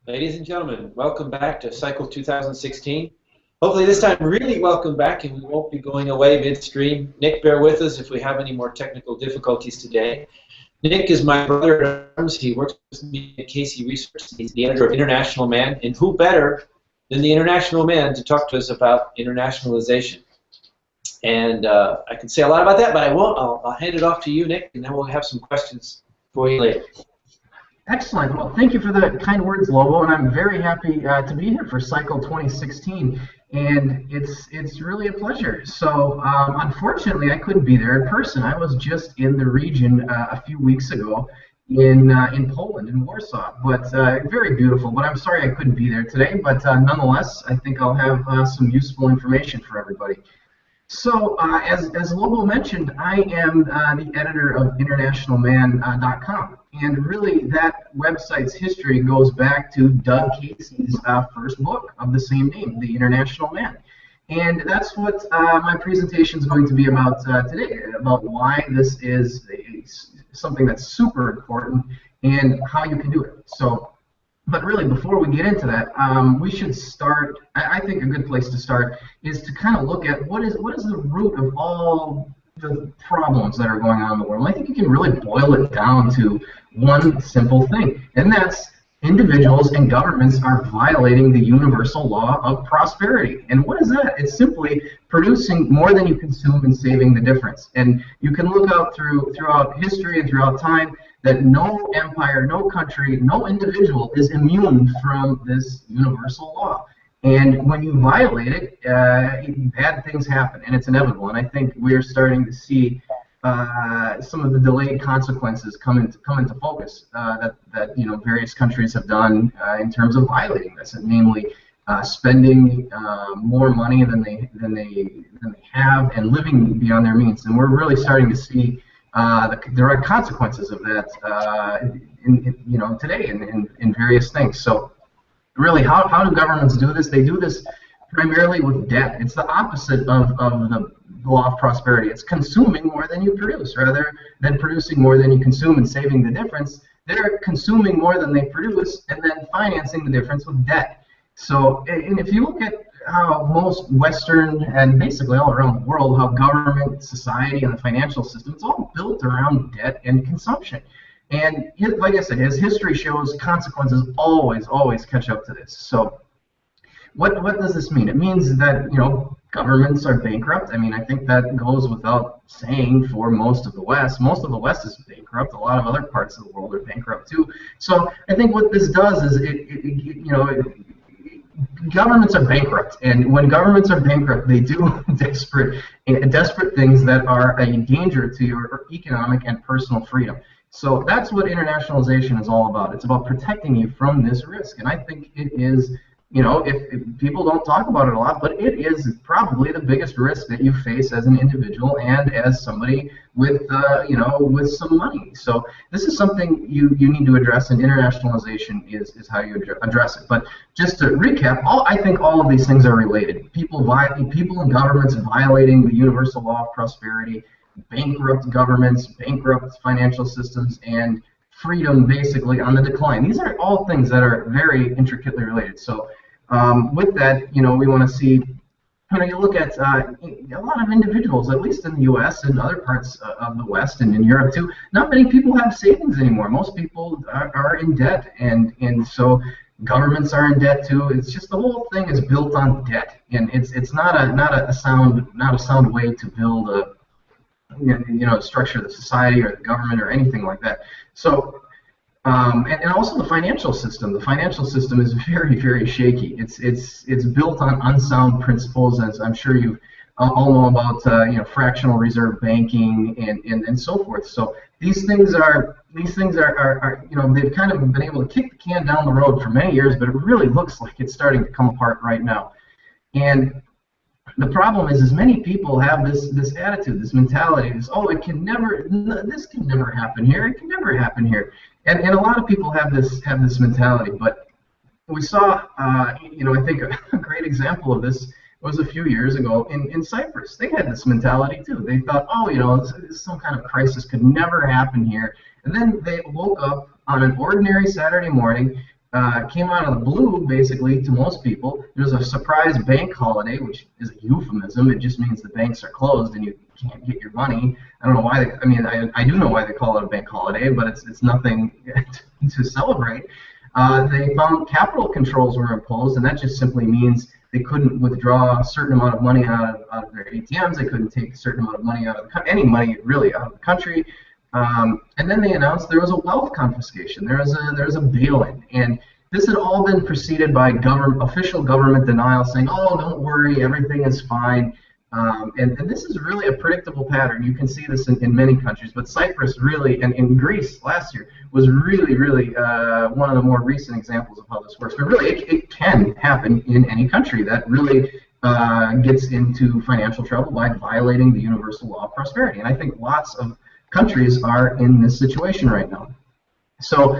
Ladies and gentlemen, welcome back to Cycle 2016. Hopefully this time really welcome back and we won't be going away midstream. Nick, bear with us if we have any more technical difficulties today. Nick is my brother at arms. He works with me at Casey Research. He's the editor of International Man, and who better than the International Man to talk to us about internationalization? And I can say a lot about that, but I won't. I'll hand it off to you, Nick, and then we'll have some questions for you later. Excellent. Well, thank you for the kind words, Lobo, and I'm very happy to be here for Cycle 2016, and it's really a pleasure. So, unfortunately, I couldn't be there in person. I was just in the region a few weeks ago in Poland, in Warsaw, but very beautiful. But I'm sorry I couldn't be there today. But nonetheless, I think I'll have some useful information for everybody. So, as Lobo mentioned, I am the editor of InternationalMan.com, and really that website's history goes back to Doug Casey's first book of the same name, The International Man. And that's what my presentation is going to be about today, about why this is something that's super important and how you can do it. So, but really, before we get into that, we should start. I think a good place to start is to kind of look at what is the root of all the problems that are going on in the world. I think you can really boil it down to one simple thing, and that's individuals and governments are violating the universal law of prosperity. And what is that? It's simply producing more than you consume and saving the difference. And you can look out throughout history and throughout time that no empire, no country, no individual is immune from this universal law. And when you violate it, bad things happen, and it's inevitable. And I think we're starting to see some of the delayed consequences come into focus that various countries have done in terms of violating this, and namely spending more money than they have and living beyond their means. And we're really starting to see the direct consequences of that today in various things. So really, how do governments do this? They do this primarily with debt. It's the opposite of the law of prosperity. It's consuming more than you produce, rather than producing more than you consume and saving the difference. They're consuming more than they produce and then financing the difference with debt. So, and if you look at how most Western and basically all around the world, how government, society, and the financial system, it's all built around debt and consumption. And like I said, as history shows, consequences always catch up to this. So what does this mean? It means that, governments are bankrupt. I mean, I think that goes without saying for most of the West. Most of the West is bankrupt. A lot of other parts of the world are bankrupt too. So I think what this does is governments are bankrupt, and when governments are bankrupt, they do desperate things that are a danger to your economic and personal freedom. So that's what internationalization is all about. It's about protecting you from this risk, and I think it is. If people don't talk about it a lot, but it is probably the biggest risk that you face as an individual and as somebody with, with some money. So this is something you need to address, and internationalization is how you address it. But just to recap, I think all of these things are related. People and governments violating the universal law of prosperity, bankrupt governments, bankrupt financial systems, and freedom basically on the decline. These are all things that are very intricately related. So with that, we want to see, you look at a lot of individuals, at least in the U.S. and other parts of the West and in Europe too, not many people have savings anymore. Most people are in debt, and so governments are in debt too. It's just the whole thing is built on debt, and it's not a sound way to build a structure the society or the government or anything like that. So, and also the financial system. The financial system is very shaky. It's built on unsound principles, as I'm sure you all know about. Fractional reserve banking and so forth. So these things are they've kind of been able to kick the can down the road for many years, but it really looks like it's starting to come apart right now. And the problem is many people have this attitude, this mentality, this this can never happen here, it can never happen here, and a lot of people have this mentality. But we saw, I think a great example of this was a few years ago in Cyprus. They had this mentality too. They thought, some kind of crisis could never happen here, and then they woke up on an ordinary Saturday morning came out of the blue, basically, to most people. There's a surprise bank holiday, which is a euphemism. It just means the banks are closed and you can't get your money. I don't know why. I mean, I do know why they call it a bank holiday, but it's nothing to celebrate. They found capital controls were imposed, and that just simply means they couldn't withdraw a certain amount of money out of their ATMs. They couldn't take a certain amount of money out of any money really out of the country. And then they announced there was a wealth confiscation. There was a bail-in, and this had all been preceded by official government denial, saying, "Oh, don't worry, everything is fine." And this is really a predictable pattern. You can see this in many countries, but Cyprus really, and in Greece last year, was really one of the more recent examples of how this works. But really, it can happen in any country that really gets into financial trouble by violating the universal law of prosperity. And I think lots of countries are in this situation right now. So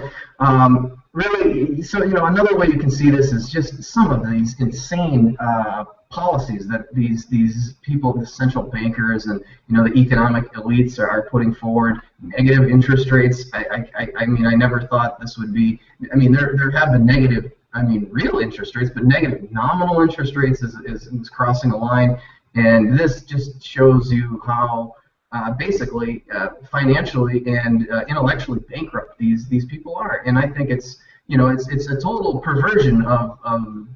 really, so another way you can see this is just some of these insane policies that these people, the central bankers and the economic elites are putting forward. Negative interest rates. I mean, I never thought this would be. I mean, there have been negative. I mean, real interest rates, but negative nominal interest rates is crossing a line, and this just shows you how. Basically, financially and intellectually bankrupt these people are, and I think it's a total perversion of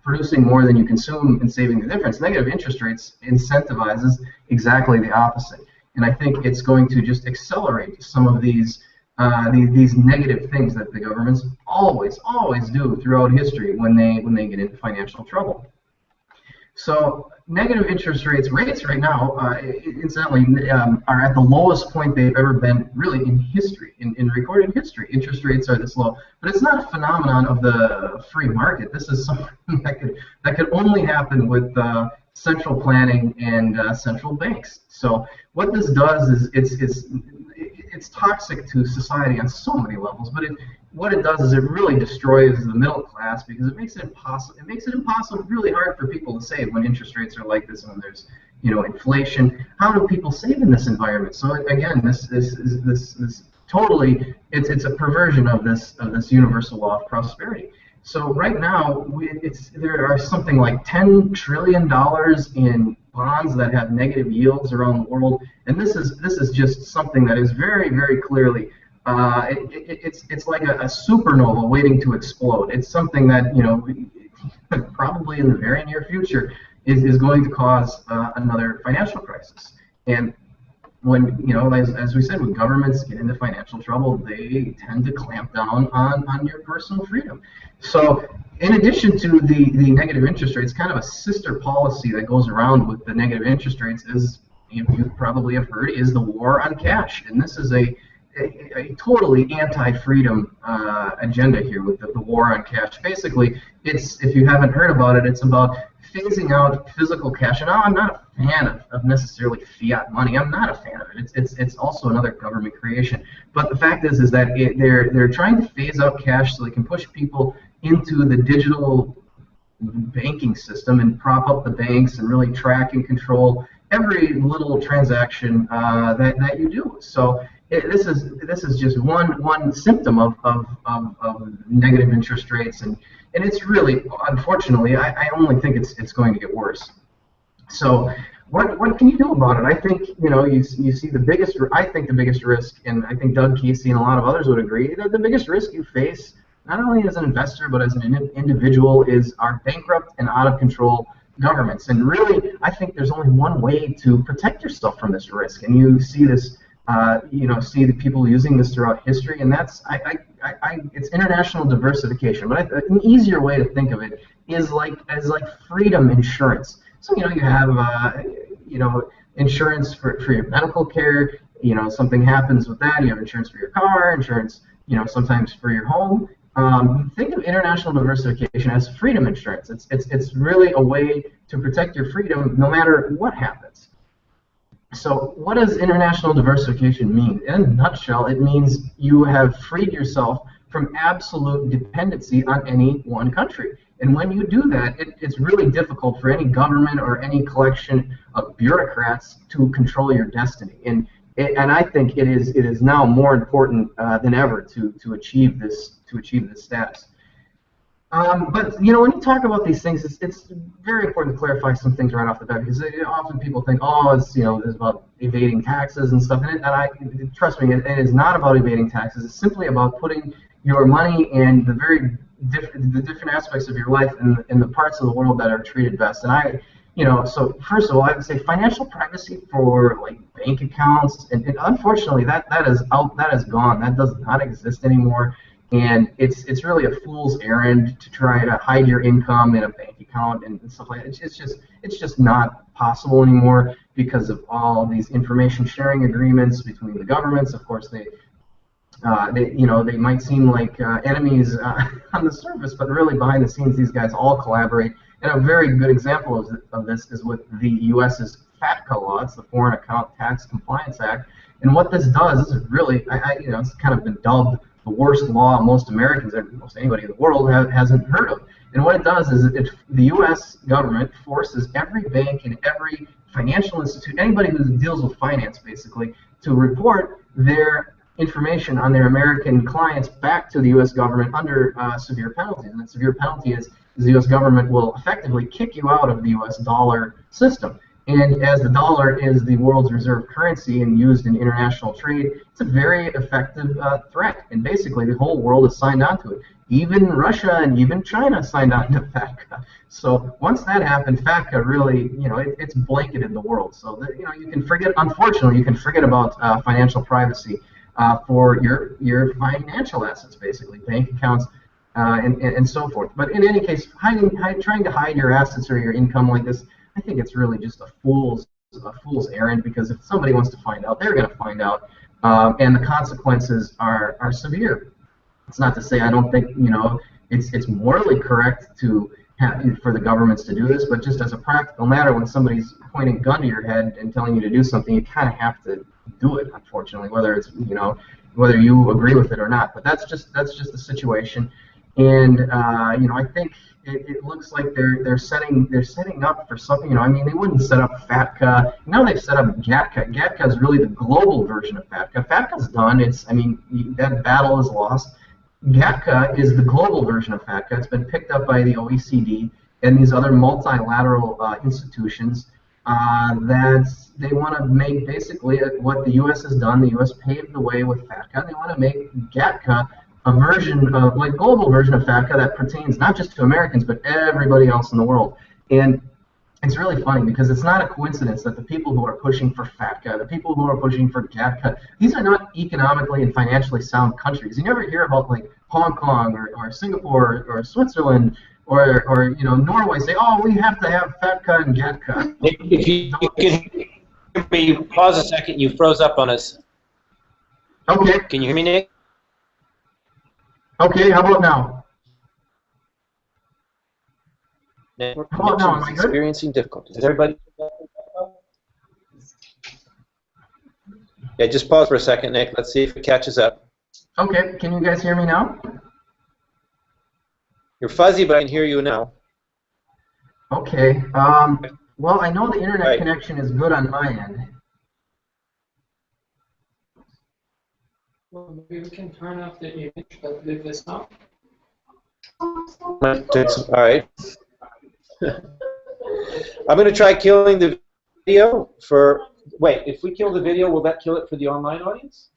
producing more than you consume and saving the difference. Negative interest rates incentivizes exactly the opposite, and I think it's going to just accelerate some of these negative things that the governments always do throughout history when they get into financial trouble. So negative interest rates right now, incidentally, are at the lowest point they've ever been, really, in history, in recorded history. Interest rates are this low, but it's not a phenomenon of the free market. This is something that could only happen with central planning and central banks. So what this does is it's toxic to society on so many levels, but what it does is it really destroys the middle class because it makes it impossible. It makes it impossible, really hard for people to save when interest rates are like this and when there's inflation. How do people save in this environment? So again, this totally it's a perversion of this universal law of prosperity. So right now there are something like $10 trillion in bonds that have negative yields around the world, and this is just something that is very clearly. It's like a supernova waiting to explode. It's something that probably in the very near future is going to cause another financial crisis. And when as we said, when governments get into financial trouble, they tend to clamp down on your personal freedom. So in addition to the negative interest rates, kind of a sister policy that goes around with the negative interest rates is, you probably have heard, is the war on cash. And this is a totally anti-freedom agenda here with the war on cash. Basically, if you haven't heard about it, it's about phasing out physical cash. And I'm not a fan of necessarily fiat money. I'm not a fan of it. It's also another government creation. But the fact is that they're trying to phase out cash so they can push people into the digital banking system and prop up the banks and really track and control every little transaction that you do. So this is just one symptom of negative interest rates, and it's really, unfortunately, I only think it's going to get worse. So what can you do about it? I think you see the biggest risk, and I think Doug Casey and a lot of others would agree that the biggest risk you face, not only as an investor but as an individual, is our bankrupt and out of control governments. And really, I think there's only one way to protect yourself from this risk, and you see this. See the people using this throughout history, and that's it's international diversification. But an easier way to think of it is like freedom insurance. So you have insurance for your medical care. Something happens with that. You have insurance for your car, insurance sometimes for your home. Think of international diversification as freedom insurance. It's really a way to protect your freedom no matter what happens. So what does international diversification mean? In a nutshell, it means you have freed yourself from absolute dependency on any one country. And when you do that, it's really difficult for any government or any collection of bureaucrats to control your destiny. And I think it is now more important than ever to achieve this status. But you know, when you talk about these things, it's very important to clarify some things right off the bat because often people think, oh, it's about evading taxes and stuff. Trust me, it is not about evading taxes. It's simply about putting your money and the different aspects of your life in the parts of the world that are treated best. So first of all, I would say financial privacy for like bank accounts, and unfortunately that is gone. That does not exist anymore. And it's really a fool's errand to try to hide your income in a bank account and stuff like that. It's just not possible anymore because of all these information sharing agreements between the governments. Of course, they might seem like enemies on the surface, but really behind the scenes, these guys all collaborate. And a very good example of this is with the U.S.'s FATCA law. It's the Foreign Account Tax Compliance Act. And what this does is really, it's kind of been dubbed the worst law most Americans, or most anybody in the world, hasn't heard of. And what it does is the U.S. government forces every bank and every financial institute, anybody who deals with finance basically, to report their information on their American clients back to the U.S. government under severe penalties. And the severe penalty is the U.S. government will effectively kick you out of the U.S. dollar system. And as the dollar is the world's reserve currency and used in international trade, it's a very effective threat. And basically, the whole world is signed on to it. Even Russia and even China signed on to FATCA. So once that happened, FATCA really, it's blanketed the world. So you can forget. Unfortunately, you can forget about financial privacy for your financial assets, basically bank accounts and so forth. But in any case, trying to hide your assets or your income like this, I think it's really just a fool's errand, because if somebody wants to find out, they're going to find out, and the consequences are severe. It's not to say I don't think it's morally correct for the governments to do this, but just as a practical matter, when somebody's pointing a gun to your head and telling you to do something, you kind of have to do it, unfortunately, whether it's whether you agree with it or not. But that's just the situation, and I think it looks like they're setting up for something. I mean, they wouldn't set up FATCA. Now they've set up GATCA. GATCA is really the global version of FATCA. FATCA's done. That battle is lost. GATCA is the global version of FATCA. It's been picked up by the OECD and these other multilateral institutions that they want to make basically what the U.S. has done. The U.S. paved the way with FATCA. They want to make GATCA a version of, global version of FATCA that pertains not just to Americans, but everybody else in the world. And it's really funny because it's not a coincidence that the people who are pushing for FATCA, the people who are pushing for GATCA, these are not economically and financially sound countries. You never hear about Hong Kong or Singapore or Switzerland or Norway say, oh, we have to have FATCA and GATCA. If you can hear me, pause a second. You froze up on us. Okay. Can you hear me, Nick? Okay, how about now? Network How about now? Am I connection is good? experiencing difficulties. Is everybody? Yeah, just pause for a second, Nick. Let's see if it catches up. Okay, can you guys hear me now? You're fuzzy, but I can hear you now. Okay. Well, I know the internet connection is good on my end. Well, maybe we can turn off the image, but leave this on. All right. I'm going to try killing the video for. Wait, if we kill the video, will that kill it for the online audience?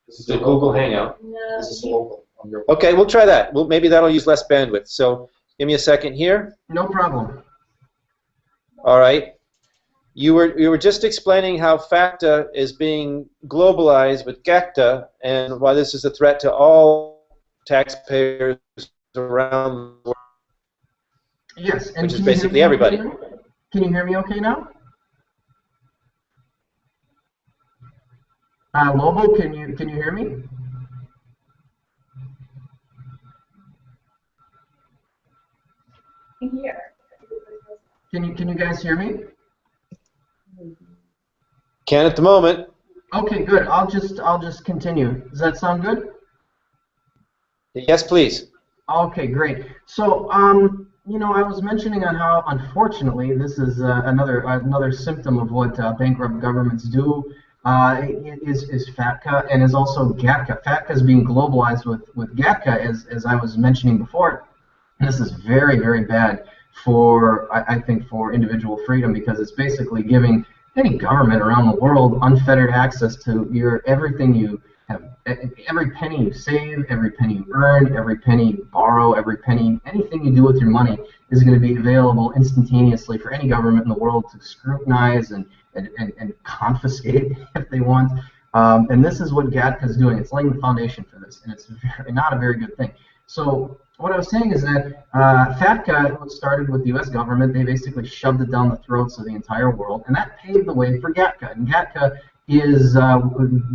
This is the Google Hangout. No, this is local. Okay, we'll try that. Maybe that'll use less bandwidth. So give me a second here. No problem. All right. You were just explaining how FATCA is being globalized with GATCA and why this is a threat to all taxpayers around the world. Yes, and which is basically everybody. Can you hear me okay now? Lobo, can you hear me? Here. Can you guys hear me? Can at the moment. Okay, good. I'll just continue. Does that sound good? Yes, please. Okay, great. So, I was mentioning on how, unfortunately, this is another symptom of what bankrupt governments do. is FATCA and is also GATCA. FATCA is being globalized with GATCA, as I was mentioning before. This is very, very bad for, I think, for individual freedom, because it's basically giving any government around the world unfettered access to your everything you have, every penny you save, every penny you earn, every penny you borrow, every penny, anything you do with your money is going to be available instantaneously for any government in the world to scrutinize and confiscate if they want. And this is what GATCA is doing. It's laying the foundation for this, and it's not a very good thing. So what I was saying is that FATCA started with the U.S. government. They basically shoved it down the throats of the entire world, and that paved the way for GATCA. And GATCA is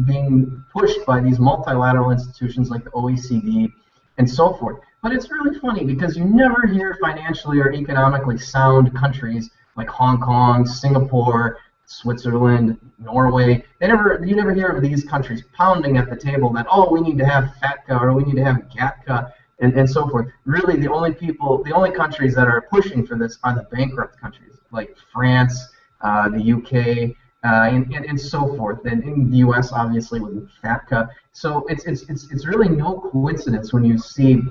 being pushed by these multilateral institutions like the OECD and so forth. But it's really funny because you never hear financially or economically sound countries like Hong Kong, Singapore, Switzerland, Norway. You never hear of these countries pounding at the table that, oh, we need to have FATCA or we need to have GATCA and so forth. Really, the only countries that are pushing for this are the bankrupt countries like France, the UK, and so forth, and in the U.S. obviously with FATCA. So it's really no coincidence when you see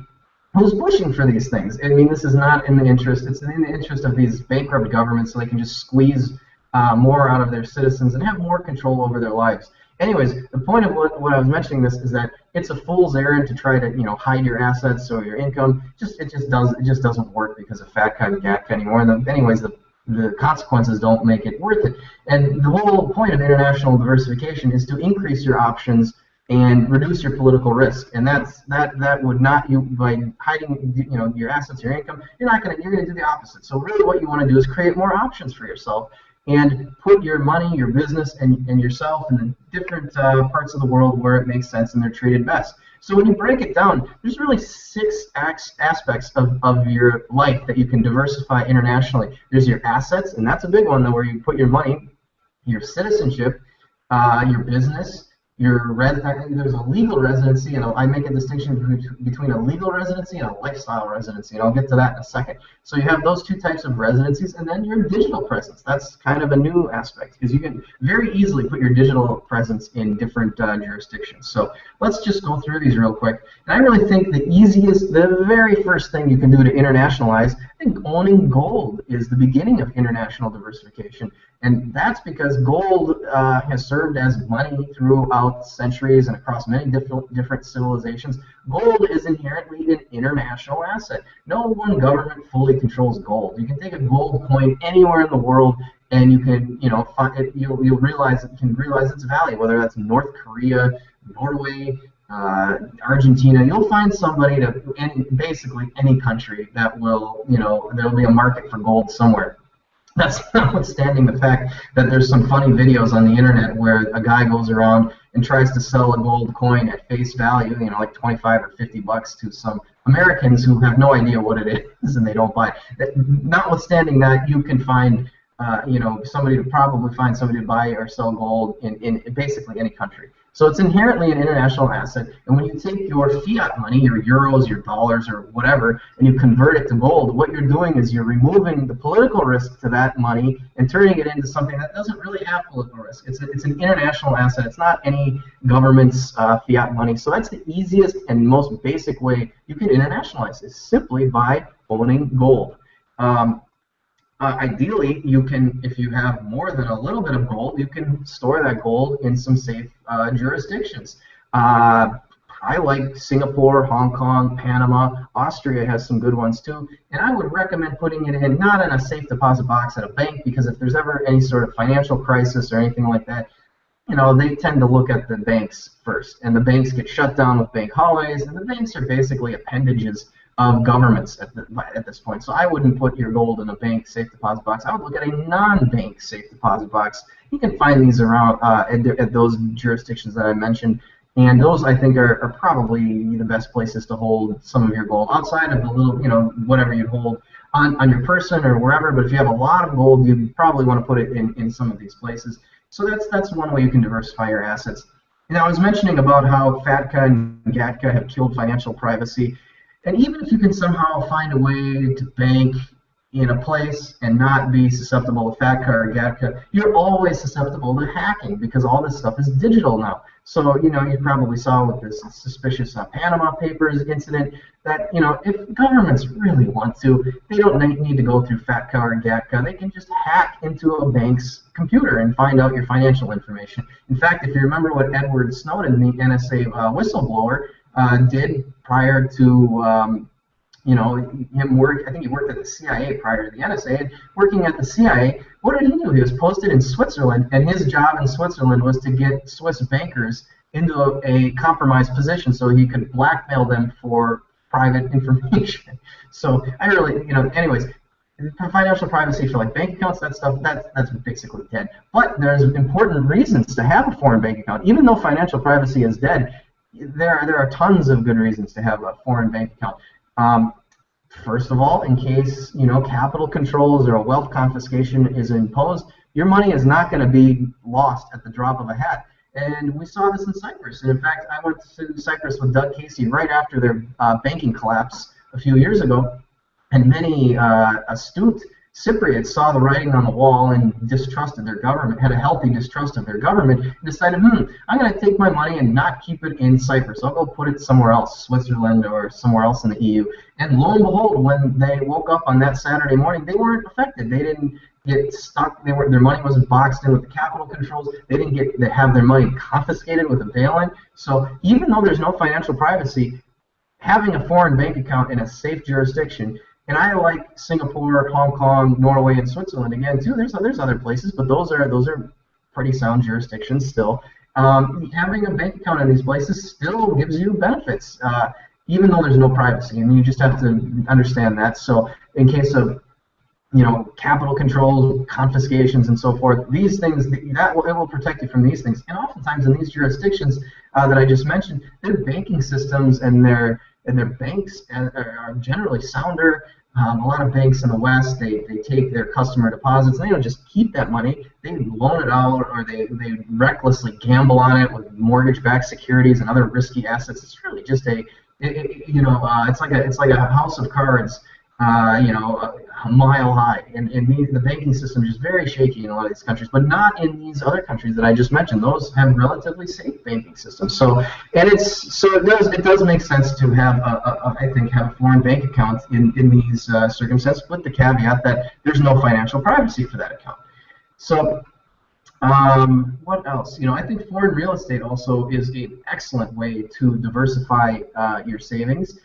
who's pushing for these things. I mean, this is not in the interest. It's in the interest of these bankrupt governments, so they can just squeeze more out of their citizens and have more control over their lives. Anyways, the point of what I was mentioning this is that it's a fool's errand to try to hide your assets or your income. It just doesn't work because of FATCA and GATCA anymore. And anyways, the consequences don't make it worth it. And the whole point of international diversification is to increase your options and reduce your political risk. And that would not, by hiding your assets, your income, you're gonna do the opposite. So really what you want to do is create more options for yourself and put your money, your business, and yourself in the different parts of the world where it makes sense and they're treated best. So when you break it down, there's really 6 aspects of your life that you can diversify internationally. There's your assets, and that's a big one, though, where you put your money, your citizenship, your business, there's a legal residency, and I make a distinction between a legal residency and a lifestyle residency, and I'll get to that in a second. So you have those 2 types of residencies, and then your digital presence. That's kind of a new aspect, because you can very easily put your digital presence in different jurisdictions. So let's just go through these real quick. And I really think the very first thing you can do to internationalize, I think owning gold is the beginning of international diversification. And that's because gold has served as money throughout centuries and across many different civilizations. Gold is inherently an international asset. No one government fully controls gold. You can take a gold coin anywhere in the world, and you can, you'll realize its value. Whether that's North Korea, Norway, Argentina, you'll find somebody basically any country that will, there'll be a market for gold somewhere. That's notwithstanding the fact that there's some funny videos on the internet where a guy goes around and tries to sell a gold coin at face value, like 25 or 50 bucks to some Americans who have no idea what it is and they don't buy it. Notwithstanding that, you can find, probably find somebody to buy or sell gold in basically any country. So it's inherently an international asset, and when you take your fiat money, your euros, your dollars, or whatever, and you convert it to gold, what you're doing is you're removing the political risk to that money and turning it into something that doesn't really have political risk. It's an international asset. It's not any government's fiat money. So that's the easiest and most basic way you can internationalize, is simply by owning gold. Ideally, you can, if you have more than a little bit of gold, you can store that gold in some safe jurisdictions. I like Singapore, Hong Kong, Panama. Austria has some good ones too. And I would recommend putting it in, not in a safe deposit box at a bank, because if there's ever any sort of financial crisis or anything like that, they tend to look at the banks first. And the banks get shut down with bank holidays, and the banks are basically appendages of governments at this point. So I wouldn't put your gold in a bank safe deposit box. I would look at a non-bank safe deposit box. You can find these around at those jurisdictions that I mentioned, and those I think are probably the best places to hold some of your gold, outside of the little, whatever you hold on your person or wherever. But if you have a lot of gold, you probably want to put it in some of these places. So that's one way you can diversify your assets. And I was mentioning about how FATCA and GATCA have killed financial privacy. And even if you can somehow find a way to bank in a place and not be susceptible to FATCA or GATCA, you're always susceptible to hacking because all this stuff is digital now. So, you know, you probably saw with this suspicious Panama Papers incident that, you know, if governments really want to, they don't need to go through FATCA or GATCA. They can just hack into a bank's computer and find out your financial information. In fact, if you remember what Edward Snowden, the NSA whistleblower, did prior to you know, him work. I think he worked at the CIA prior to the NSA. And working at the CIA, what did he do? He was posted in Switzerland, and his job in Switzerland was to get Swiss bankers into a compromised position so he could blackmail them for private information. So I really, you know, anyways, financial privacy for like bank accounts, that stuff, that's basically dead. But there's important reasons to have a foreign bank account, even though financial privacy is dead. There are tons of good reasons to have a foreign bank account. First of all, in case, you know, capital controls or a wealth confiscation is imposed, your money is not going to be lost at the drop of a hat. And we saw this in Cyprus. And in fact, I went to Cyprus with Doug Casey right after their banking collapse a few years ago, and many astute Cypriots saw the writing on the wall and distrusted their government, had a healthy distrust of their government, and decided, I'm going to take my money and not keep it in Cyprus. I'll go put it somewhere else, Switzerland or somewhere else in the EU. And lo and behold, when they woke up on that Saturday morning, they weren't affected. They didn't get stuck. Their money wasn't boxed in with the capital controls. They didn't have their money confiscated with a bail-in. So even though there's no financial privacy, having a foreign bank account in a safe jurisdiction. And I like Singapore, Hong Kong, Norway, and Switzerland again too. There's other places, but those are pretty sound jurisdictions still. Having a bank account in these places still gives you benefits, even though there's no privacy. And you just have to understand that. So in case of, you know, capital controls, confiscations, and so forth, these things it will protect you from these things. And oftentimes in these jurisdictions that I just mentioned, their banking systems and their banks are generally sounder. A lot of banks in the West, they take their customer deposits and they don't just keep that money. They loan it out, or they recklessly gamble on it with mortgage-backed securities and other risky assets. It's really just it's like a house of cards, a mile high. And the banking system is just very shaky in a lot of these countries, but not in these other countries that I just mentioned. Those have relatively safe banking systems. So it does make sense to have a foreign bank account in these circumstances, with the caveat that there's no financial privacy for that account. So what else? I think foreign real estate also is an excellent way to diversify your savings.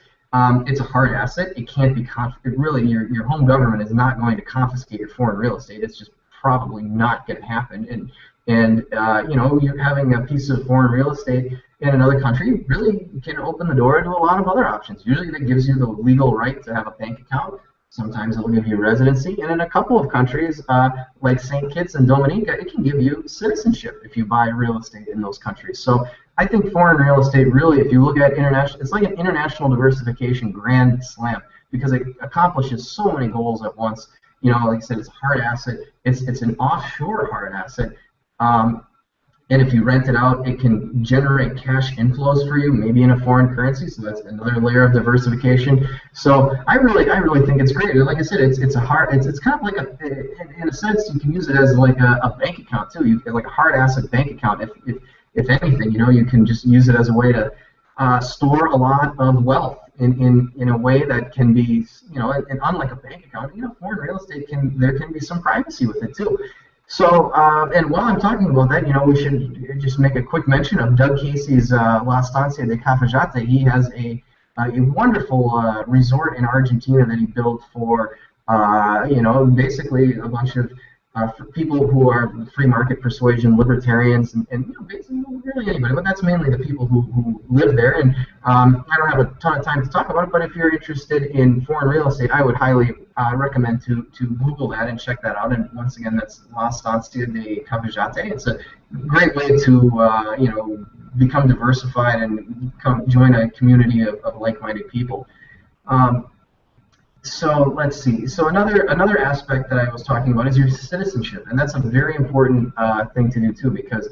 It's a hard asset. It can't be really, your home government is not going to confiscate your foreign real estate. It's just probably not going to happen. And you're having a piece of foreign real estate in another country really can open the door to a lot of other options. Usually that gives you the legal right to have a bank account. Sometimes it'll give you residency, and in a couple of countries, like St. Kitts and Dominica, it can give you citizenship if you buy real estate in those countries. So I think foreign real estate really, if you look at international, it's like an international diversification grand slam, because it accomplishes so many goals at once. Like I said, it's a hard asset. It's an offshore hard asset. And if you rent it out, it can generate cash inflows for you, maybe in a foreign currency. So that's another layer of diversification. So I really think it's great. Like I said, it's kind of like in a sense, you can use it as like a bank account too. Like a hard asset bank account. If anything, you can just use it as a way to store a lot of wealth in a way that can be, and unlike a bank account, foreign real estate there can be some privacy with it too. So, and while I'm talking about that, we should just make a quick mention of Doug Casey's La Estancia de Cafayate. He has a wonderful resort in Argentina that he built for, basically a bunch of for people who are free market persuasion, libertarians, and basically really anybody, but that's mainly the people who live there. And I don't have a ton of time to talk about it, but if you're interested in foreign real estate, I would highly recommend to Google that and check that out. And once again, that's La Estancia de Cafayate. It's a great way to become diversified and join a community of like-minded people. So let's see. So another aspect that I was talking about is your citizenship, and that's a very important thing to do too, because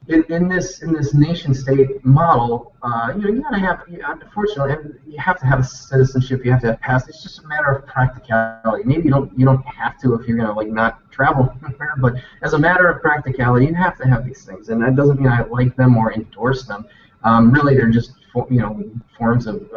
in this nation state model, you gotta have, unfortunately, you have to have citizenship. You have to have pass. It's just a matter of practicality. Maybe you don't have to if you're gonna like not travel anywhere, but as a matter of practicality, you have to have these things, and that doesn't mean I like them or endorse them. Really, they're just forms of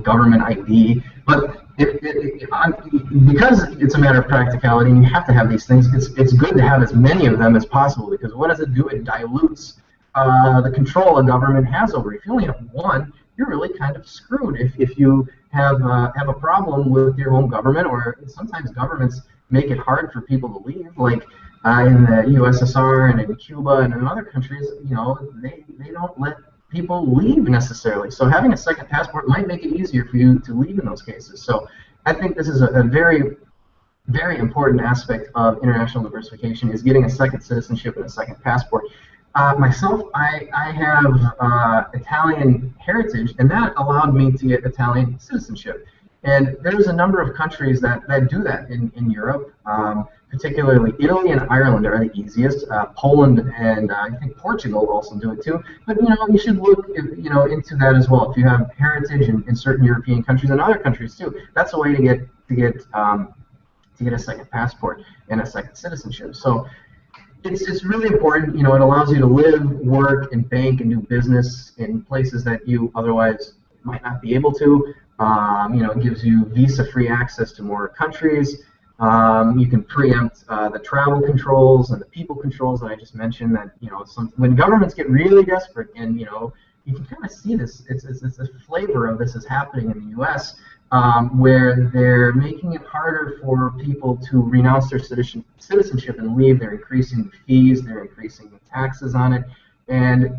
government ID. But because it's a matter of practicality, and you have to have these things, it's good to have as many of them as possible, because what does it do? It dilutes the control a government has over you. If you only have one, you're really kind of screwed. If you have a problem with your own government, or sometimes governments make it hard for people to leave, like in the USSR and in Cuba and in other countries, they don't let people leave necessarily. So having a second passport might make it easier for you to leave in those cases. So I think this is a very, very important aspect of international diversification, is getting a second citizenship and a second passport. Myself, I have Italian heritage, and that allowed me to get Italian citizenship. And there's a number of countries that do that in Europe. Particularly Italy and Ireland are the easiest. Poland and I think Portugal also do it too. But you should look into that as well. If you have heritage in certain European countries and other countries too, that's a way to get a second passport and a second citizenship. So it's really important. It allows you to live, work, and bank and do business in places that you otherwise might not be able to. It gives you visa-free access to more countries. You can preempt the travel controls and the people controls that I just mentioned. That when governments get really desperate, and you can kind of see this. It's a flavor of this is happening in the U.S. Where they're making it harder for people to renounce their citizenship and leave. They're increasing the fees. They're increasing the taxes on it, and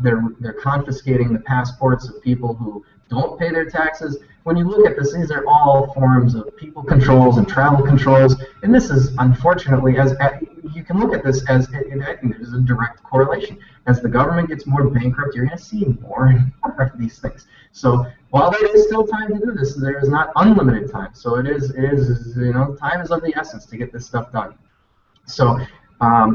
they're confiscating the passports of people who don't pay their taxes. When you look at this, these are all forms of people controls and travel controls, and this is unfortunately, as you can look at this as, and I think there's a direct correlation. As the government gets more bankrupt, you're going to see more and more of these things. So while there is still time to do this, there is not unlimited time. So it is time is of the essence to get this stuff done. So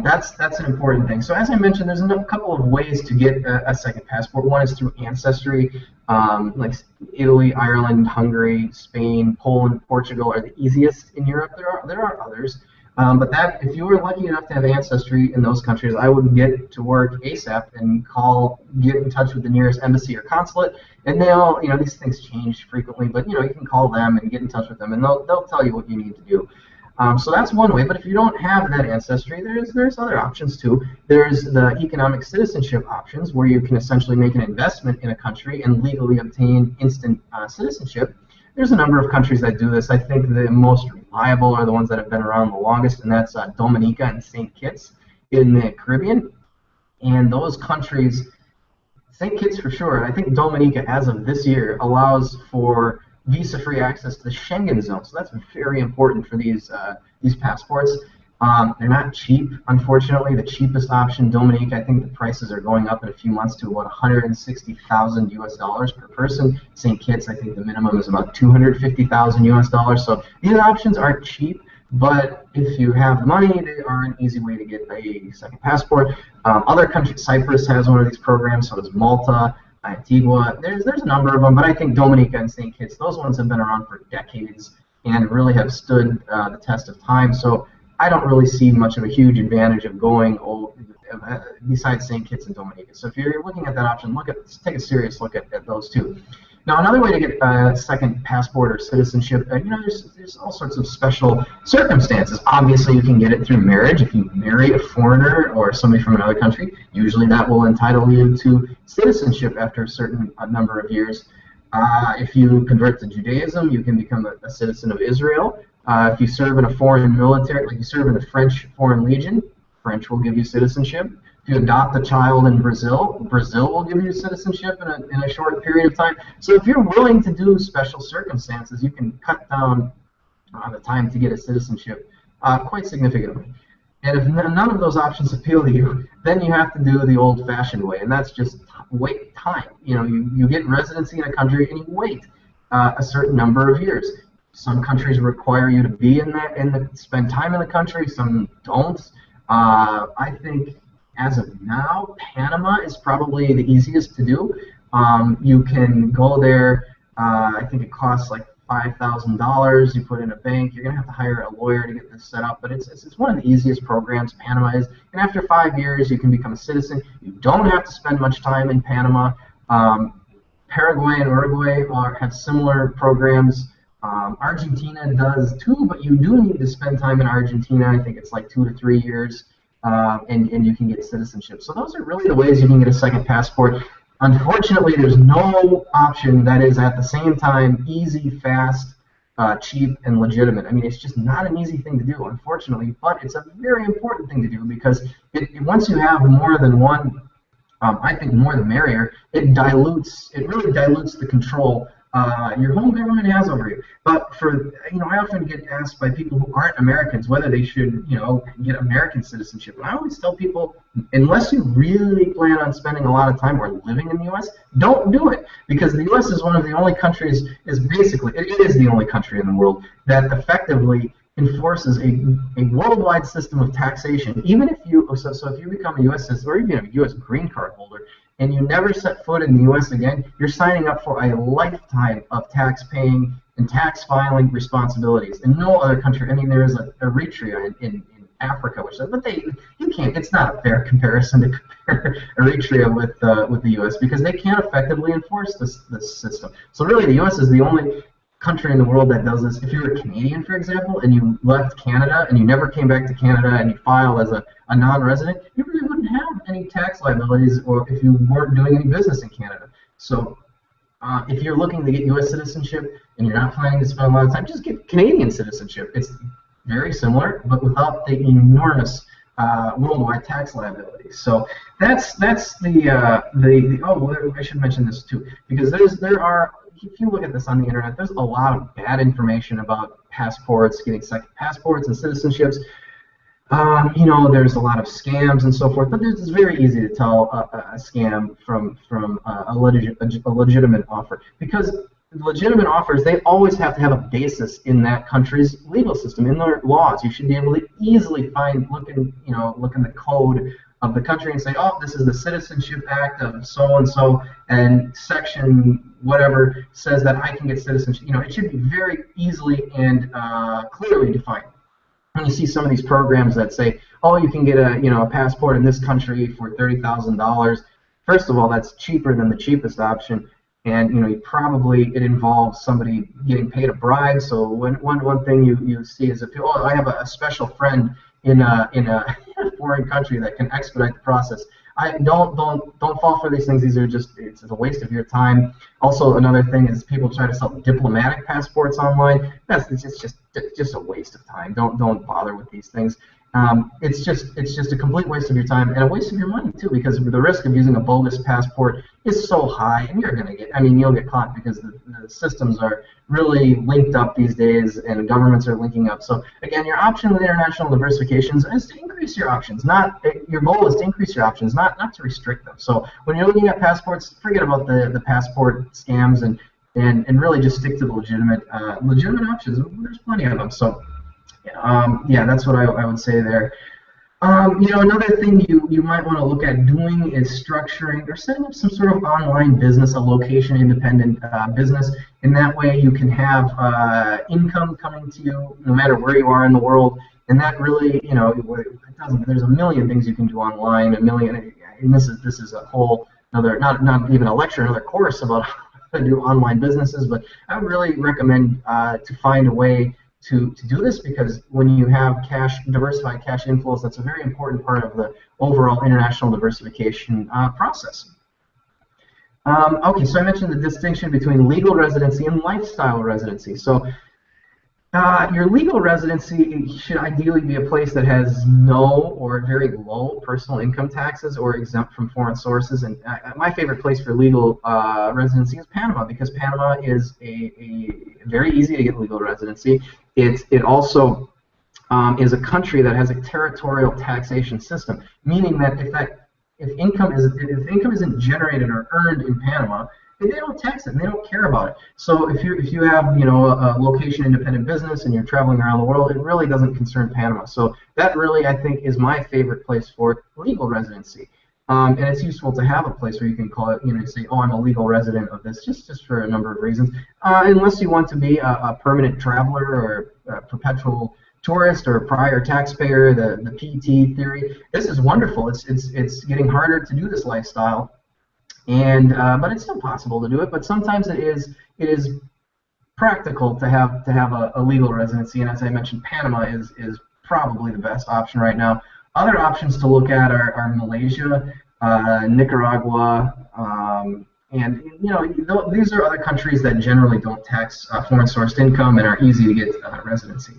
that's an important thing. So as I mentioned, there's a couple of ways to get a second passport. One is through ancestry, like Italy, Ireland, Hungary, Spain, Poland, Portugal are the easiest in Europe. There are others, but if you were lucky enough to have ancestry in those countries, I would get to work ASAP and get in touch with the nearest embassy or consulate, and they'll, these things change frequently, but you can call them and get in touch with them, and they'll tell you what you need to do. So that's one way, but if you don't have that ancestry, there's other options too. There's the economic citizenship options, where you can essentially make an investment in a country and legally obtain instant citizenship. There's a number of countries that do this. I think the most reliable are the ones that have been around the longest, and that's Dominica and St. Kitts in the Caribbean. And those countries, St. Kitts for sure, I think Dominica as of this year allows for visa-free access to the Schengen zone, so that's very important for these passports. They're not cheap, unfortunately. The cheapest option, Dominica, I think the prices are going up in a few months to about $160,000 US per person. St. Kitts, I think the minimum is about $250,000 US. So these options aren't cheap, but if you have the money, they are an easy way to get a second passport. Other countries, Cyprus has one of these programs, so does Malta. Antigua, there's a number of them, but I think Dominica and St. Kitts, those ones have been around for decades and really have stood the test of time. So I don't really see much of a huge advantage of going besides St. Kitts and Dominica. So if you're looking at that option, take a serious look at those two. Now, another way to get a second passport or citizenship, there's all sorts of special circumstances. Obviously, you can get it through marriage. If you marry a foreigner or somebody from another country, usually that will entitle you to citizenship after a certain number of years. If you convert to Judaism, you can become a citizen of Israel. If you serve in a foreign military, like you serve in the French Foreign Legion, French will give you citizenship. If you adopt a child in Brazil, Brazil will give you citizenship in a short period of time. So if you're willing to do special circumstances, you can cut down the time to get a citizenship quite significantly. And if none of those options appeal to you, then you have to do the old-fashioned way, and that's just wait time. You get residency in a country and you wait a certain number of years. Some countries require you to be in there and spend time in the country. Some don't. I think as of now, Panama is probably the easiest to do. You can go there. I think it costs like $5,000. You put in a bank. You're gonna have to hire a lawyer to get this set up, but it's one of the easiest programs. Panama is, and after 5 years, you can become a citizen. You don't have to spend much time in Panama. Paraguay and Uruguay have similar programs. Argentina does too, but you do need to spend time in Argentina. I think it's like 2 to 3 years, and you can get citizenship. So those are really the ways you can get a second passport. Unfortunately, there's no option that is at the same time easy, fast, cheap, and legitimate. I mean, it's just not an easy thing to do, unfortunately, but it's a very important thing to do because once you have more than one, I think more the merrier. It really dilutes the control your home government has over you. But I often get asked by people who aren't Americans whether they should, get American citizenship. And I always tell people, unless you really plan on spending a lot of time or living in the U.S., don't do it, because the U.S. is one of the only countries, it is the only country in the world that effectively enforces a worldwide system of taxation. Even if you, so if you become a U.S. citizen or even a U.S. green card holder, and you never set foot in the U.S. again, you're signing up for a lifetime of tax paying and tax filing responsibilities. In no other country, I mean, there is Eritrea in Africa, but you can't. It's not a fair comparison to compare Eritrea with the U.S. because they can't effectively enforce this system. So really, the U.S. is the only country in the world that does this. If you're a Canadian, for example, and you left Canada and you never came back to Canada and you filed as a non-resident, you really wouldn't have any tax liabilities, or if you weren't doing any business in Canada. So if you're looking to get U.S. citizenship and you're not planning to spend a lot of time, just get Canadian citizenship. It's very similar, but without the enormous worldwide tax liabilities. So that's the oh, I should mention this too, because there are. If you look at this on the internet, there's a lot of bad information about passports, getting second passports and citizenships. There's a lot of scams and so forth, but it's very easy to tell a scam from a legitimate offer, because legitimate offers, they always have to have a basis in that country's legal system, in their laws. You should be able to easily look in the code of the country and say, oh, this is the Citizenship Act of so-and-so, and section whatever says that I can get citizenship. It should be very easily and clearly defined. When you see some of these programs that say, oh, you can get a passport in this country for $30,000, first of all, that's cheaper than the cheapest option, and it involves somebody getting paid a bribe. So one thing you see is, I have a special friend in a foreign country that can expedite the process. Don't fall for these things. These are it's a waste of your time. Also, another thing is people try to sell diplomatic passports online. It's just a waste of time. Don't bother with these things. It's just a complete waste of your time and a waste of your money too, because the risk of using a bogus passport is so high, and you'll get caught because the systems are really linked up these days, and governments are linking up. So again, your option with international diversifications is to increase your options. Your goal is to increase your options, not to restrict them. So when you're looking at passports, forget about the passport scams and really just stick to the legitimate options. There's plenty of them. So yeah, that's what I would say there. Another thing you might want to look at doing is structuring or setting up some sort of online business, a location-independent business. In that way, you can have income coming to you no matter where you are in the world. And that really, there's a million things you can do online, and this is a whole another, not even a lecture, another course about how to do online businesses. But I would really recommend to find a way to do this, because when you have diversified cash inflows, that's a very important part of the overall international diversification process. Okay, so I mentioned the distinction between legal residency and lifestyle residency. So your legal residency should ideally be a place that has no or very low personal income taxes or exempt from foreign sources. And my favorite place for legal residency is Panama, because Panama is a very easy to get legal residency. It also is a country that has a territorial taxation system, meaning that if income isn't generated or earned in Panama, and they don't tax it, and they don't care about it. So if you have, you know, a location-independent business and you're traveling around the world, it really doesn't concern Panama. So that really, I think, is my favorite place for legal residency. And it's useful to have a place where you can call it, you know, say, oh, I'm a legal resident of this, just for a number of reasons. Unless you want to be a permanent traveler or a perpetual tourist or a prior taxpayer, the PT theory. This is wonderful. It's getting harder to do this lifestyle, and but it's still possible to do it. But sometimes it is practical to have a legal residency, and as I mentioned, Panama is probably the best option right now. Other options to look at are Malaysia, Nicaragua, and you know, these are other countries that generally don't tax foreign sourced income and are easy to get residency.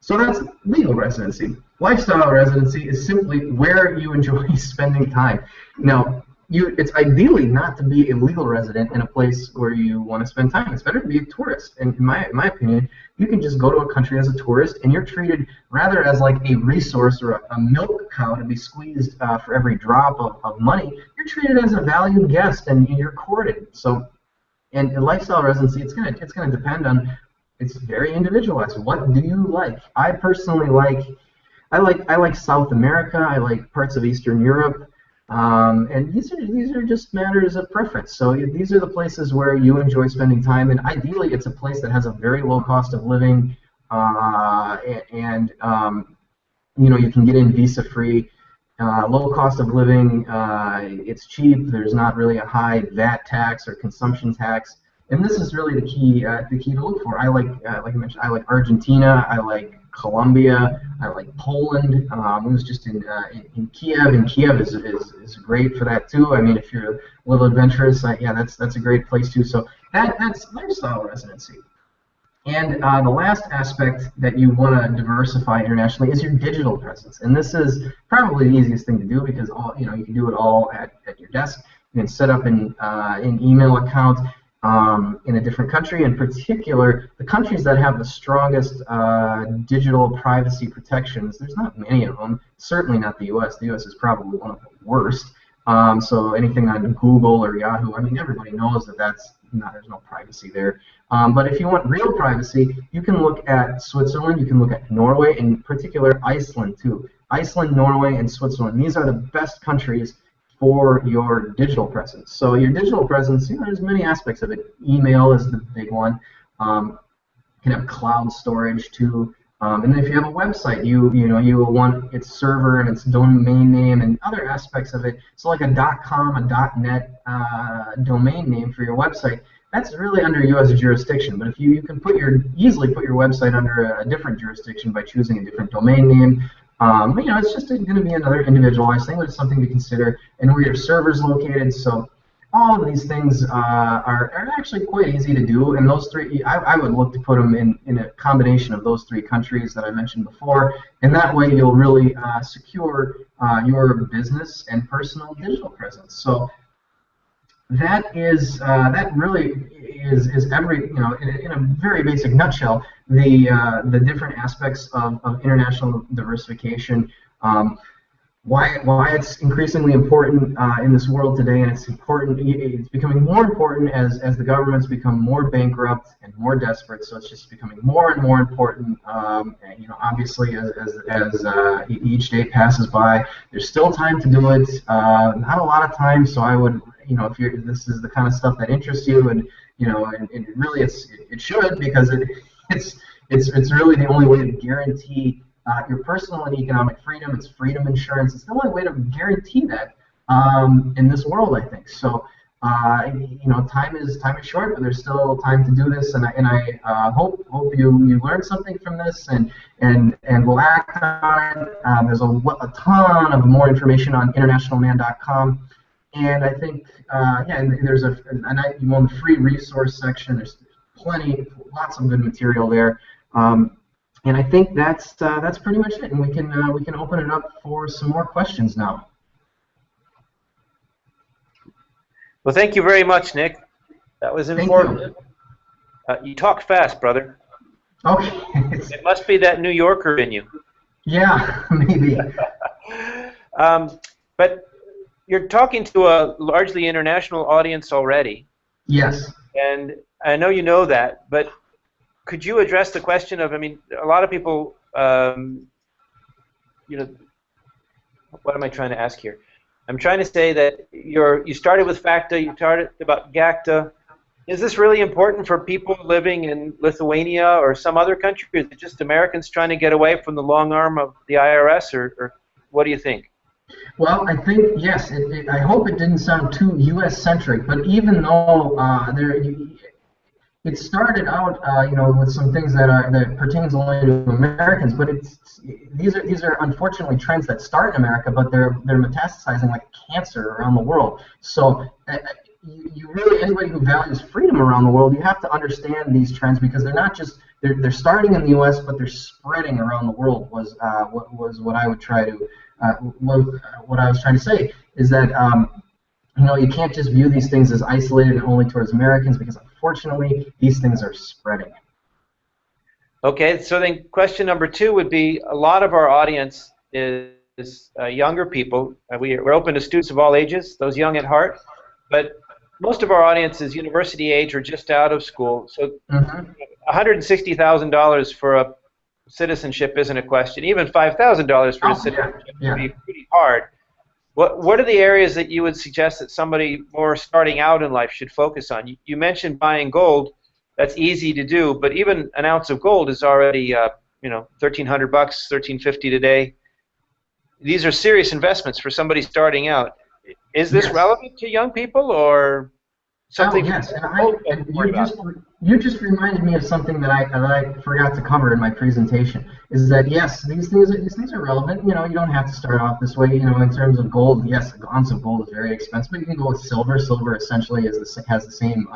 So that's legal residency. Lifestyle residency is simply where you enjoy spending time. Now, it's ideally not to be a legal resident in a place where you want to spend time. It's better to be a tourist. And in my opinion, you can just go to a country as a tourist, and you're treated rather as like a resource or a milk cow to be squeezed for every drop of money. You're treated as a valued guest, and you're courted. So, and lifestyle residency, it's gonna depend on. It's very individualized. What do you like? I personally I like South America. I like parts of Eastern Europe. And these are just matters of preference. So these are the places where you enjoy spending time, and ideally it's a place that has a very low cost of living, and you know, you can get in visa-free, low cost of living. It's cheap. There's not really a high VAT tax or consumption tax, and this is really the key to look for. I like I mentioned, I like Argentina. I like Colombia. I like Poland. I was just in Kiev, and Kiev is great for that too. I mean, if you're a little adventurous, yeah, that's a great place too. So that's lifestyle residency. And the last aspect that you want to diversify internationally is your digital presence. And this is probably the easiest thing to do because you can do it all at your desk. You can set up an email account in a different country. In particular, the countries that have the strongest digital privacy protections, there's not many of them, certainly not the U.S. The U.S. is probably one of the worst. So anything on Google or Yahoo, I mean, everybody knows that there's no privacy there. But if you want real privacy, you can look at Switzerland, you can look at Norway, in particular Iceland too. Iceland, Norway, and Switzerland, these are the best countries for your digital presence. So your digital presence, there's many aspects of it. Email is the big one. You can have cloud storage too. And then if you have a website, you will want its server and its domain name and other aspects of it. So like a .com, a .net domain name for your website, that's really under U.S. jurisdiction. But if you can easily put your website under a different jurisdiction by choosing a different domain name. It's just going to be another individualized thing, but it's something to consider, and where your server's located. So all of these things are actually quite easy to do, and those three, I would look to put them in a combination of those three countries that I mentioned before, and that way you'll really secure your business and personal digital presence. So that really is every, in a very basic nutshell, the different aspects of international diversification, why it's increasingly important in this world today, and it's becoming more important as the governments become more bankrupt and more desperate. So it's just becoming more and more important. Obviously as each day passes by, there's still time to do it. Not a lot of time, so I would, if this is the kind of stuff that interests you, and really it should, because it's really the only way to guarantee your personal and economic freedom. It's freedom insurance. It's the only way to guarantee that in this world, I think. So, time is short, but there's still time to do this, and I hope you learned something from this and will act on it. There's a ton of more information on internationalman.com. And I think, and there's on the free resource section, there's lots of good material there. And I think that's pretty much it. And we can open it up for some more questions now. Well, thank you very much, Nick. That was informative. You talk fast, brother. Okay. It must be that New Yorker in you. Yeah, maybe. But you're talking to a largely international audience already. Yes. And I know you know that, but could you address the question of, I mean, a lot of people, you know, what am I trying to ask here? I'm trying to say that you started with FACTA, you started about GACTA. Is this really important for people living in Lithuania or some other country? Is it just Americans trying to get away from the long arm of the IRS, or what do you think? Well, I think yes. I hope it didn't sound too U.S. centric, but even though it started out, with some things that pertains only to Americans, but these are unfortunately trends that start in America, but they're metastasizing like cancer around the world. So you really, anybody who values freedom around the world, you have to understand these trends because they're not just they're starting in the U.S., but they're spreading around the world. What I would try to what I was trying to say is that. You can't just view these things as isolated and only towards Americans because unfortunately these things are spreading. Okay, so then question number 2 would be, a lot of our audience is younger people. We're open to students of all ages, those young at heart, but most of our audience is university age or just out of school. So $160,000 for a citizenship isn't a question. Even $5,000 for a citizenship would be pretty hard. What are the areas that you would suggest that somebody more starting out in life should focus on? You mentioned buying gold. That's easy to do, but even an ounce of gold is already $1,300, $1,350 today. These are serious investments for somebody starting out. Is this relevant to young people or something? Oh, yes, and you just reminded me of something that I forgot to cover in my presentation. Is that yes, these things are relevant. You don't have to start off this way. In terms of gold, yes, an ounce of gold is very expensive, but you can go with silver. Silver essentially has the same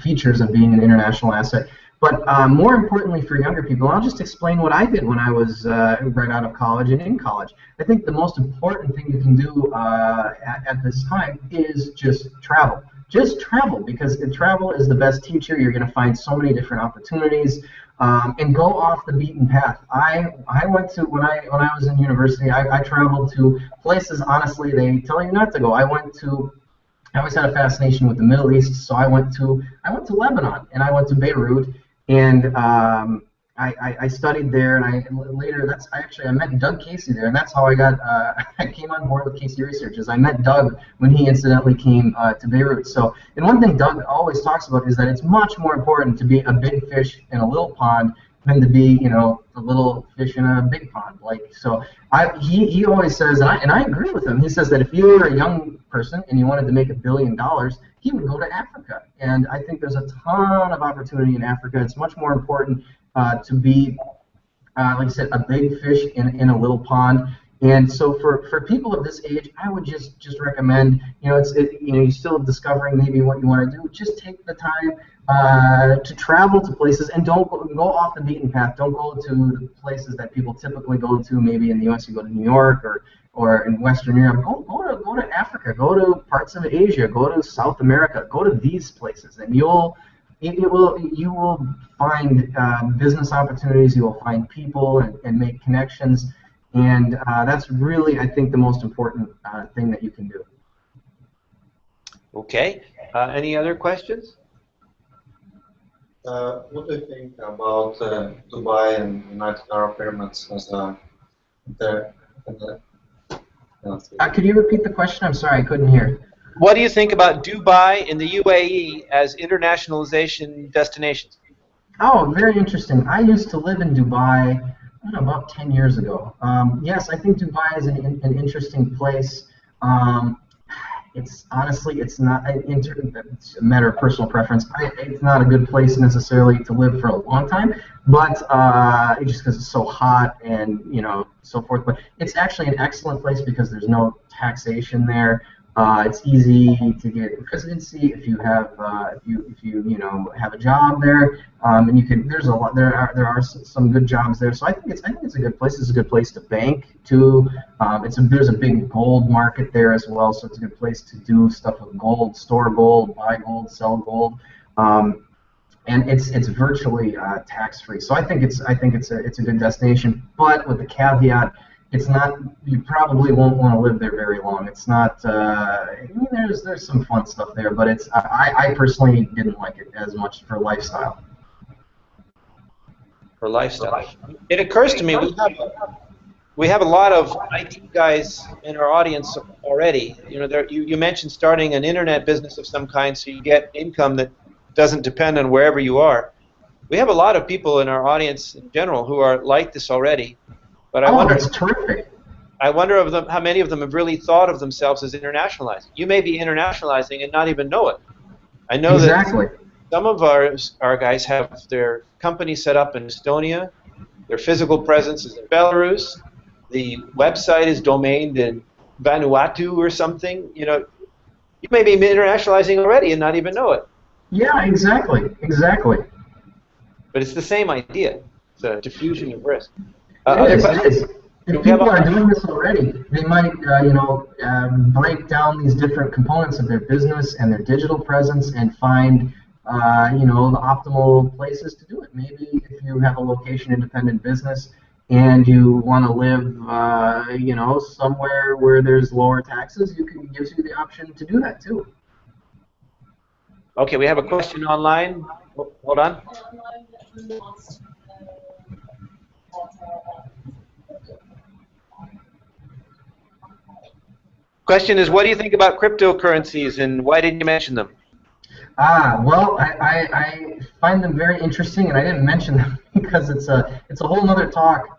features of being an international asset. But more importantly for younger people, I'll just explain what I did when I was right out of college and in college. I think the most important thing you can do at this time is just travel. Just travel, because travel is the best teacher. You're going to find so many different opportunities, and go off the beaten path. I went to when I was in university. I traveled to places. Honestly, they tell you not to go. I always had a fascination with the Middle East, so I went to Lebanon and I went to Beirut, and I studied there, and I met Doug Casey there, and that's how I came on board with Casey Research. I met Doug when he incidentally came to Beirut. So, and one thing Doug always talks about is that it's much more important to be a big fish in a little pond than to be, a little fish in a big pond. He always says, and I agree with him. He says that if you were a young person and you wanted to make $1 billion, he would go to Africa. And I think there's a ton of opportunity in Africa. It's much more important to be, like I said, a big fish in a little pond. And so for people of this age, I would just recommend, you're still discovering maybe what you want to do. Just take the time to travel to places, and don't go off the beaten path. Don't go to the places that people typically go to. Maybe in the U.S. you go to New York or in Western Europe. Go to Africa. Go to parts of Asia. Go to South America. Go to these places, and you will find business opportunities. You will find people and make connections. And that's really, I think, the most important thing that you can do. Okay. Any other questions? What do you think about Dubai and United Arab Emirates as could you repeat the question? I'm sorry, I couldn't hear. What do you think about Dubai and the UAE as internationalization destinations? Oh, very interesting. I used to live in Dubai about 10 years ago. Yes, I think Dubai is an interesting place. It's not. It's a matter of personal preference. It's not a good place necessarily to live for a long time, but just because it's so hot and so forth. But it's actually an excellent place because there's no taxation there. It's easy to get residency if you have have a job there, and you can. There are some good jobs there, so I think it's a good place. It's a good place to bank too. There's a big gold market there as well, so it's a good place to do stuff with gold, store gold, buy gold, sell gold, and it's virtually tax free. So I think it's a good destination, but with the caveat it's not. You probably won't want to live there very long. It's not. I mean, there's some fun stuff there, but it's. I personally didn't like it as much for lifestyle. For lifestyle. It occurs to me we have a lot of IT guys in our audience already. You know, you mentioned starting an internet business of some kind, so you get income that doesn't depend on wherever you are. We have a lot of people in our audience in general who are like this already. But I wonder, that's terrific. I wonder of them, how many of them have really thought of themselves as internationalizing. You may be internationalizing and not even know it. I know Exactly. that some of our guys have their company set up in Estonia. Their physical presence is in Belarus. The website is domained in Vanuatu or something. You know, you may be internationalizing already and not even know it. Yeah, exactly. Exactly. But it's the same idea. It's a diffusion of risk. It is. If people are doing this already, they might, break down these different components of their business and their digital presence and find, the optimal places to do it. Maybe if you have a location-independent business and you want to live, somewhere where there's lower taxes, it gives you the option to do that too. Okay, we have a question online. Hold on. Question is, what do you think about cryptocurrencies, and why didn't you mention them? Well, I find them very interesting, and I didn't mention them because it's a whole other talk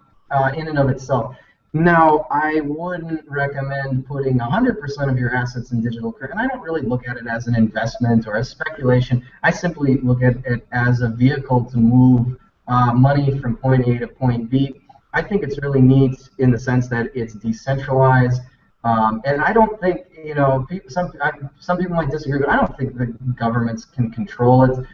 in and of itself. Now, I wouldn't recommend putting 100% of your assets in digital currency, and I don't really look at it as an investment or as speculation. I simply look at it as a vehicle to move money from point A to point B. I think it's really neat in the sense that it's decentralized. And I don't think, some people might disagree, but I don't think the governments can control it.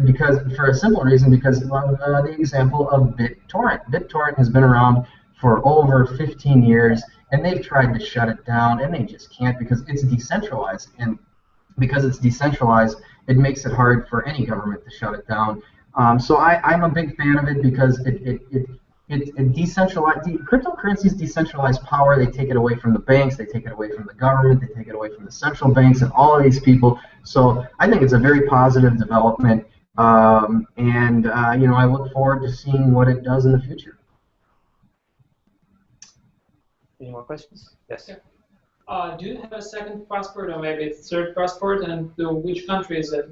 Because for a simple reason, because the example of BitTorrent. BitTorrent has been around for over 15 years, and they've tried to shut it down, and they just can't because it's decentralized. And because it's decentralized, it makes it hard for any government to shut it down. So I'm a big fan of it because it decentralized. Cryptocurrencies decentralize power. They take it away from the banks. They take it away from the government. They take it away from the central banks and all of these people. So I think it's a very positive development, and I look forward to seeing what it does in the future. Any more questions? Yes. Do you have a second passport or maybe a third passport, and to which country is it?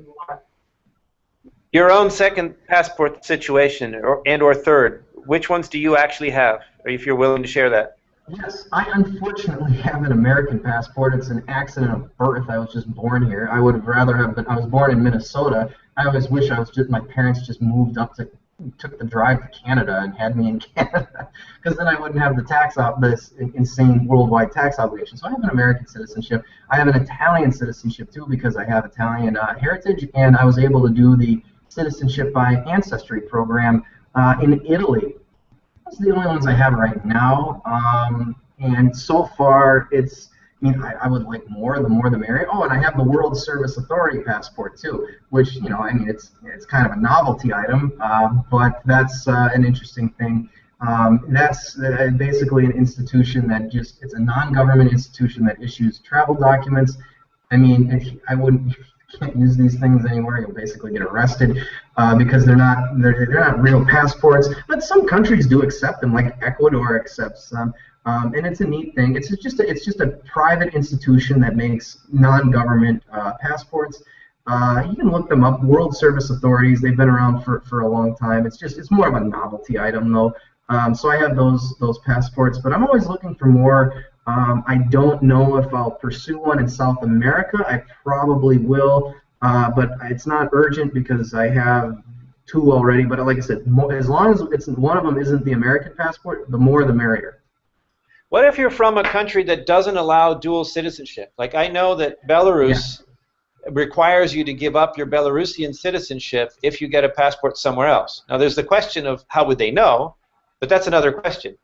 Your own second passport situation, or third. Which ones do you actually have, or if you're willing to share that? Yes, I unfortunately have an American passport. It's an accident of birth. I was just born here. I would have rather have been. I was born in Minnesota. I always wish my parents just moved up took the drive to Canada and had me in Canada, because then I wouldn't have this insane worldwide tax obligation. So I have an American citizenship. I have an Italian citizenship too because I have Italian heritage, and I was able to do the citizenship by ancestry program in Italy. Those are the only ones I have right now, and so far it's. I would like more. The more the merrier. Oh, and I have the World Service Authority passport too, which it's kind of a novelty item, but that's an interesting thing. That's basically an institution that it's a non-government institution that issues travel documents. I can't use these things anywhere. You'll basically get arrested because they're not real passports. But some countries do accept them, like Ecuador accepts them. And it's a neat thing. It's just a private institution that makes non-government passports. You can look them up. World Service Authorities. They've been around for a long time. It's more of a novelty item though. So I have those passports, but I'm always looking for more. I don't know if I'll pursue one in South America. I probably will, but it's not urgent because I have two already. But like I said, as long as one of them isn't the American passport, the more the merrier. What if you're from a country that doesn't allow dual citizenship? Like I know that Belarus requires you to give up your Belarusian citizenship if you get a passport somewhere else. Now there's the question of how would they know, but that's another question.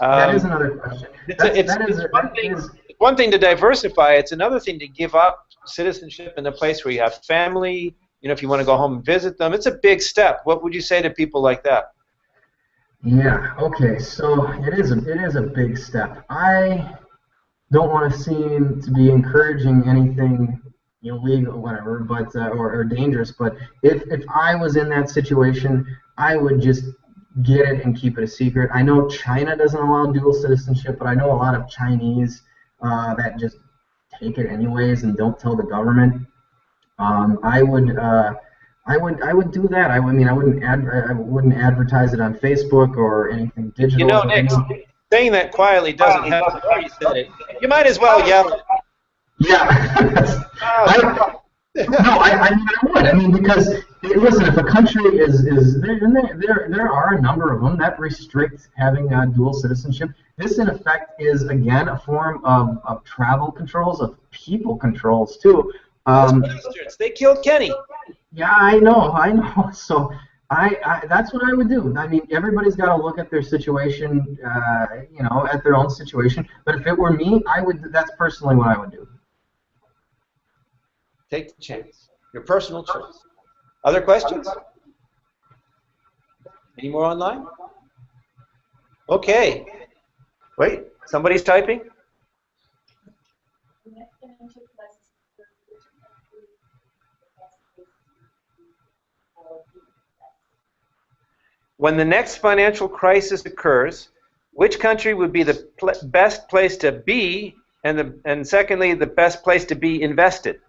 That is another question. It's one thing to diversify. It's another thing to give up citizenship in a place where you have family. If you want to go home and visit them, it's a big step. What would you say to people like that? Yeah. Okay. So it is a big step. I don't want to seem to be encouraging anything illegal, whatever, but or dangerous. But if I was in that situation, I would just get it and keep it a secret. I know China doesn't allow dual citizenship, but I know a lot of Chinese that just take it anyways and don't tell the government. I would. I would do that. I wouldn't advertise it on Facebook or anything You digital. know, Nick, saying that quietly doesn't help. You already said it. You might as well yell it. Yeah. I, no, I mean I would. I mean because listen, if a country is there are a number of them that restrict having dual citizenship. This in effect is again a form of travel controls, of people controls too. Those bastards, they killed Kenny. Yeah, I know. So that's what I would do. I mean, everybody's got to look at their situation, at their own situation. But if it were me, I would. That's personally what I would do. Take the chance. Your personal choice. Other questions? Any more online? Okay. Wait, somebody's typing? When the next financial crisis occurs, which country would be the best place to be, and secondly, the best place to be invested?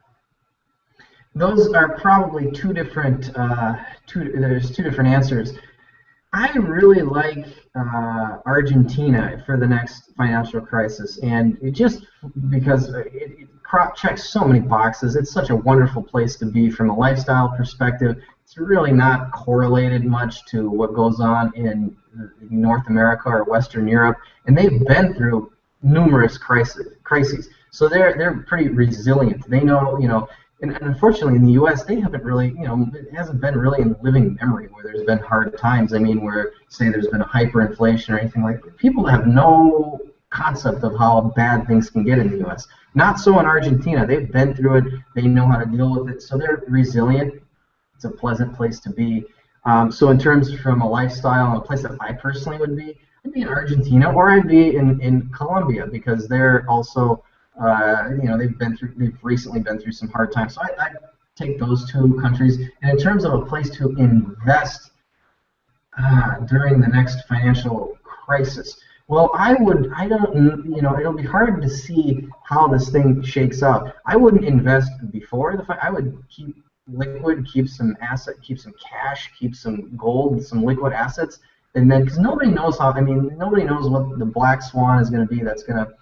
Those are probably two different. There's two different answers. I really like Argentina for the next financial crisis, and it just because it checks so many boxes. It's such a wonderful place to be from a lifestyle perspective. It's really not correlated much to what goes on in North America or Western Europe, and they've been through numerous crises. So they're pretty resilient. They know, and unfortunately in the U.S. they haven't really, it hasn't been really in living memory where there's been hard times. I mean, where say there's been a hyperinflation or anything like that. People have no concept of how bad things can get in the U.S. Not so in Argentina. They've been through it. They know how to deal with it. So they're resilient. It's a pleasant place to be. So in terms from a lifestyle and a place that I personally would be, I'd be in Argentina or I'd be in Colombia because they're also, they've recently been through some hard times. So I'd take those two countries. And in terms of a place to invest during the next financial crisis, well, it'll be hard to see how this thing shakes out. I wouldn't invest before I would keep liquid, keep some cash, keep some gold, some liquid assets, and then because nobody knows what the black swan is going to be that's going to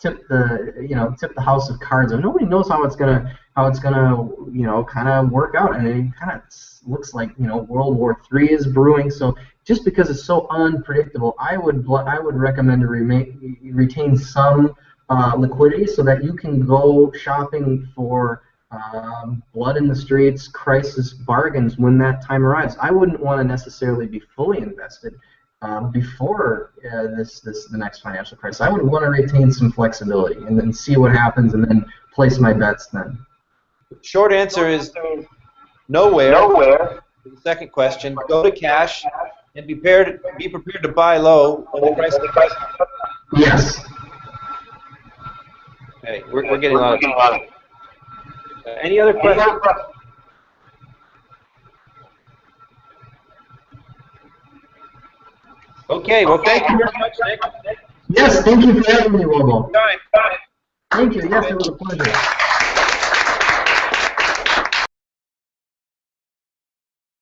tip the house of cards. Nobody knows how it's gonna kind of work out, and it kind of looks like World War III is brewing. So just because it's so unpredictable, I would recommend to retain some liquidity so that you can go shopping for blood in the streets, crisis bargains when that time arrives. I wouldn't want to necessarily be fully invested before the next financial crisis. I would want to retain some flexibility and then see what happens and then place my bets then. Short answer is nowhere. The second question, go to cash and be prepared to buy low when the price. Yes. Okay, we're getting a lot of. Any other questions? Okay, well, thank you very much, Nick. Yes, thank you for having me, Lobo. Bye. Thank you. Yes, it was a pleasure.